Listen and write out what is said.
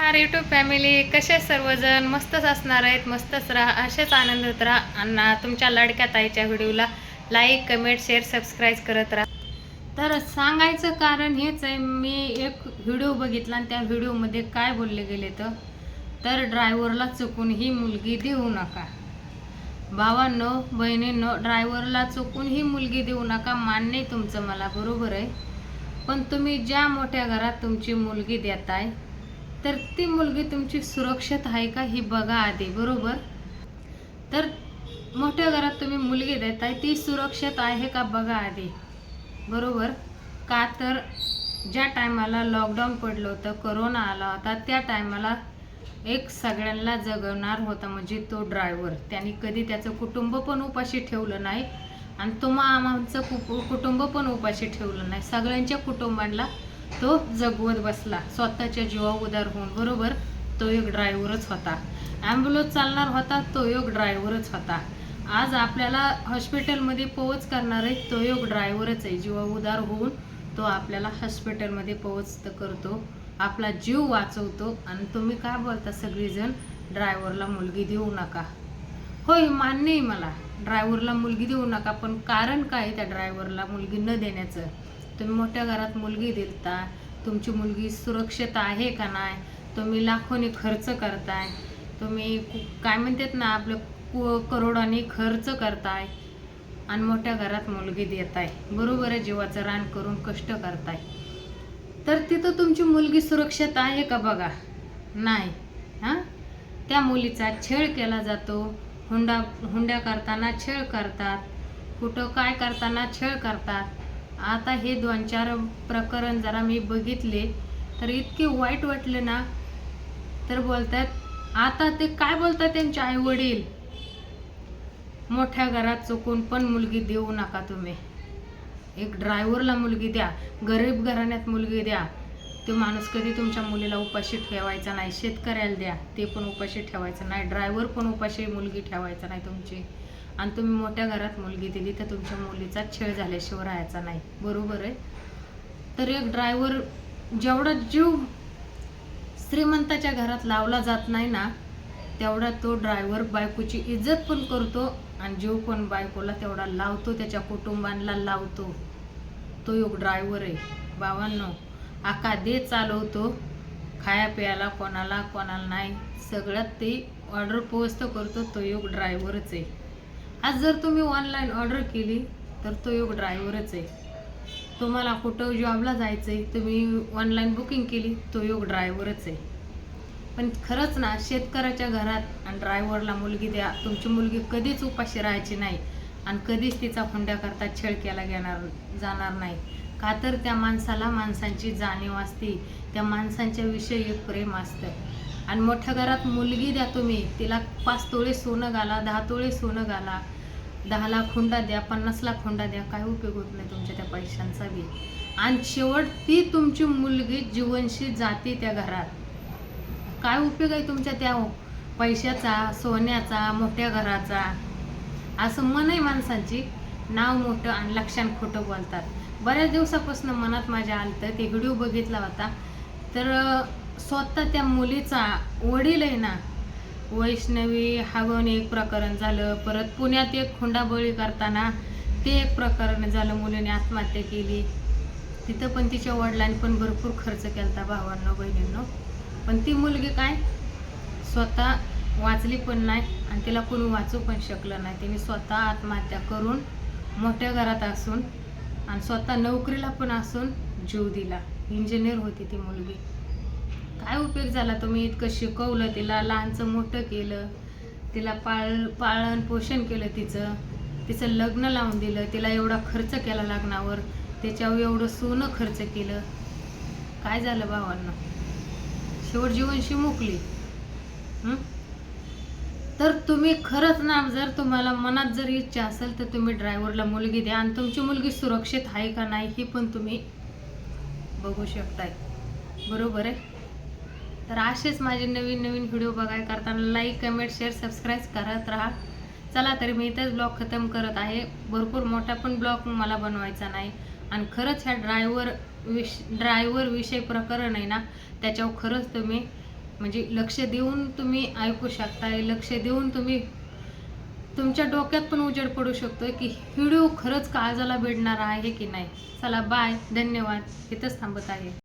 नमस्कार YouTube family, कसे सर्वजण मस्तच असणार आहेत. मस्तच राहा, असेच आनंदात राहा आणि तुमच्या लाडक्या ताईच्या व्हिडिओला लाईक कमेंट शेअर सबस्क्राईब करत राहा. तर सांगायचं कारण हेच आहे, मी एक व्हिडिओ बघितला आणि त्या व्हिडिओमध्ये काय बोलले गेले तर ड्रायव्हरला चुकून ही मुलगी देऊ नका. भावांनो बहिणींनो, ड्रायव्हरला चुकून ही मुलगी देऊ नका. मान्य आहे तुमचं, मला बरोबर आहे. पण तुम्ही ज्या मोठ्या घरात तुमची मुलगी देताय तर ती मुलगी तुमची सुरक्षित आहे का ही बघा आधी, बरोबर. तर मोठ्या घरात तुम्ही मुलगी देताय ती सुरक्षित आहे का बघा आधी, बरोबर. का तर ज्या टायमाला लॉकडाऊन पडलं होतं, कोरोना आला होता, त्या टायमाला एक सगळ्यांना जगवणार होता म्हणजे तो ड्रायव्हर. त्यांनी कधी त्याचं कुटुंब पण उपाशी ठेवलं नाही आणि आमचं कुटुंब पण उपाशी ठेवलं नाही. सगळ्यांच्या कुटुंबांना तो जगवत बसला स्वतःच्या जीवावर उदार होऊन, बरोबर. तो एक ड्रायव्हरच होता. ॲम्ब्युलन्स चालणार होता तो एक ड्रायव्हरच होता. आज आपल्याला हॉस्पिटलमध्ये पोहोच करणार आहे तो एक ड्रायव्हरच आहे. जीवावर उदार होऊन तो आपल्याला हॉस्पिटलमध्ये पोहोच करतो, आपला जीव वाचवतो. आणि तुम्ही काय बोलता सगळीजण ड्रायव्हरला मुलगी देऊ नका. होय, मान्य आहे मला, ड्रायव्हरला मुलगी देऊ नका. पण कारण काय त्या ड्रायव्हरला मुलगी न देण्याचं? तुम्ही मोठ्या घरात मुलगी देता, तुमची मुलगी सुरक्षित आहे का नाही? तुम्ही लाखोनी खर्च करताय, तुम्ही काय म्हणतात ना आपलं करोडांनी खर्च करताय आणि मोठ्या घरात मुलगी देताय, बरोबर आहे. जीवाचं रान करून कष्ट करताय, तर तिथं तुमची मुलगी सुरक्षित आहे का बघा. नाही. त्या मुलीचा छळ केला जातो. हुंड्या करताना छळ करतात, कुठं काय करताना छळ करतात. आता हे 2-4 प्रकरण जरा मी बघितले तर इतके वाईट वाटले ना. तर बोलतात आता ते काय बोलतात त्यांचे आई वडील, मोठ्या घरात चुकून पण मुलगी देऊ नका तुम्ही. एक ड्रायव्हरला मुलगी द्या, गरीब घराण्यात मुलगी द्या. तो माणूस कधी तुमच्या मुलीला उपाशी ठेवायचा नाही. शेतकऱ्याला द्या, ते पण उपाशी ठेवायचं नाही. ड्रायव्हर पण उपाशी मुलगी ठेवायचा नाही तुमची. आणि तुम्ही मोठ्या घरात मुलगी दिली तर तुमच्या मुलीचा छळ झाल्याशिवाय राहायचा नाही, बरोबर आहे. तर एक ड्रायव्हर जेवढा जीव श्रीमंताच्या घरात लावला जात नाही ना, तेवढा तो ड्रायव्हर बायकोची इज्जत पण करतो आणि जीव पण बायकोला तेवढा लावतो, त्याच्या कुटुंबांना लावतो. तो एक ड्रायव्हर आहे भावांनो. आका दे चालवतो, खाया प्यायला कोणाला नाही, सगळ्यात ते ऑर्डर पोहोचतो करतो, तो एक ड्रायव्हरच आहे. आज जर तुम्ही ऑनलाईन ऑर्डर केली तर तो एक ड्रायव्हरच आहे. तुम्हाला कुठं जॉबला जायचं आहे, तुम्ही ऑनलाईन बुकिंग केली, तो एक ड्रायव्हरच आहे. पण खरंच ना, शेतकऱ्याच्या घरात आणि ड्रायव्हरला मुलगी द्या. तुमची मुलगी कधीच उपाशी राहायची नाही आणि कधीच तिचा हुंड्या करता छळ केला जाणार नाही. का तर त्या माणसाला माणसांची जाणीव असते, त्या माणसांच्या विषयी एक प्रेम असतं. आणि मोठ्या घरात मुलगी द्या तुम्ही, तिला 5 तोळे सोनं घाला, 10 तोळे सोनं घाला, 10 लाख हुंडा द्या, 50 लाख हुंडा द्या, काय उपयोग होत नाही तुमच्या त्या पैशांचा बी. आणि शेवट ती तुमची मुलगी जीवनशी जाते त्या घरात. काय उपयोग आहे तुमच्या त्या पैशाचा, सोन्याचा, मोठ्या घराचा? असं मन आहे माणसांची, नाव मोठं आणि लक्षण खोटं बोलतात. बऱ्याच दिवसापासून मनात माझ्या आलं ते व्हिडिओ बघितला होता. तर स्वतः त्या मुलीचा वडील आहे ना, वैष्णवी हगवून एक प्रकरण झालं. परत पुण्यात एक हुंडाबळी करताना ते एक प्रकरण झालं, मुलीने आत्महत्या केली. तिथं पण तिच्या वडिलांनी पण भरपूर खर्च केला होता भावांनो बहिणींनो. पण ती मुलगी काय स्वतः वाचली पण नाही आणि तिला कोणी वाचू पण शकलं नाही. तिने स्वतः आत्महत्या करून मोठ्या घरात असून आणि स्वतः नोकरीला पण असून जीव दिला. इंजिनियर होती ती मुलगी. काय उपयोग झाला? तुम्ही इतकं शिकवलं, तिला लहानचं मोठं केलं, तिला पाळण पोषण केलं, तिचं लग्न लावून दिलं, तिला एवढा खर्च केला लग्नावर, त्याच्यावर एवढं सोनं खर्च केलं. काय झालं भावांना? शेवट जीवनशी मुकली. तर तुम्ही खरंच ना, जर तुम्हाला मनात जर इच्छा असेल तर तुम्ही ड्रायव्हरला मुलगी द्या आणि तुमची मुलगी सुरक्षित आहे का नाही हे पण तुम्ही बघू शकताय, बरोबर आहे. तर असेच माझे नवीन व्हिडिओ बघायला करताना लाईक कमेंट शेअर सबस्क्राईब करत राहा. चला तर मी इथेच ब्लॉग खतम करत आहे. भरपूर मोठा पण ब्लॉग मला बनवायचा नाही. आणि खरंच ह्या ड्रायव्हर विषय प्रकरण आहे ना, त्याच्यावर खरंच तुम्ही म्हणजे लक्ष देऊन तुम्ही ऐकू शकताय, लक्ष देऊन तुम्ही तुमच्या डोक्यात पण उजेड पडू शकतोय की व्हिडिओ खरंच काळजाला भिडणार आहे की नाही. चला बाय, धन्यवाद, इथंच थांबत आहे.